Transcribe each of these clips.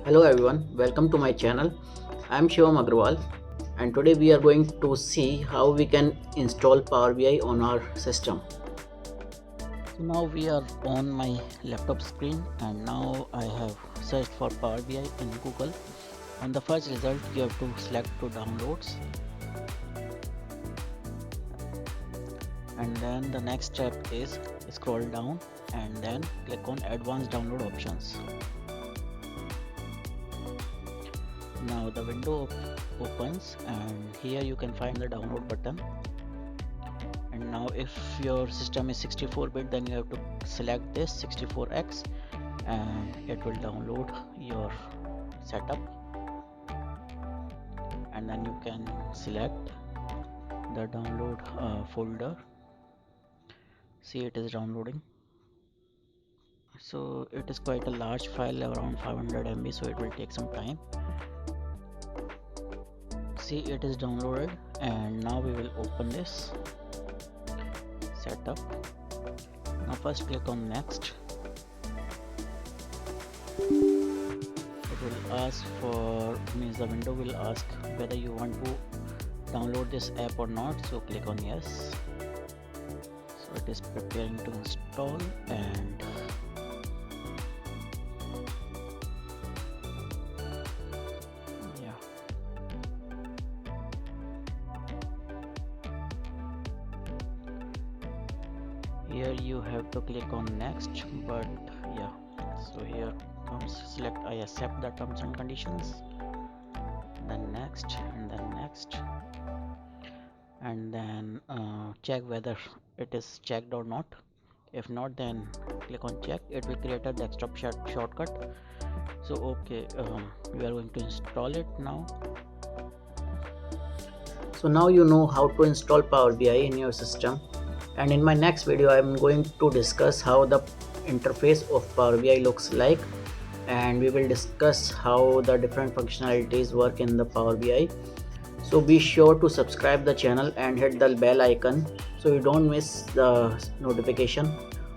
Hello everyone, welcome to my channel. I am Shivam Agrawal and today we are going to see how we can install Power BI on our system. So now we are on my laptop screen and now I have searched for Power BI in Google. On the first result you have to select to downloads, and then the next step is scroll down and then click on advanced download options. Now the window opens and here you can find the download button. And now if your system is 64-bit, then you have to select this 64x and it will download your setup, and then you can select the download folder. See, it is downloading. So it is quite a large file, around 500 MB, so it will take some time. See, it is downloaded and now we will open this setup. Now first click on next. It will ask for, means the window will ask whether you want to download this app or not, so click on yes. So it is preparing to install, and yeah, here you have to click on next, but yeah, so here comes select I accept the terms and conditions, then next, and then next, and then check whether it is checked or not. If not, then click on check. It will create a desktop shortcut. So okay, we are going to install it now. So now you know how to install Power BI in your system, and in my next video I am going to discuss how the interface of Power BI looks like, and we will discuss how the different functionalities work in the Power BI. So be sure to subscribe the channel and hit the bell icon so you don't miss the notification.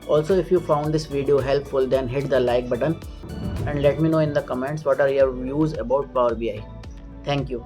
Also, if you found this video helpful, then hit the like button and let me know in the comments what are your views about Power BI. Thank you.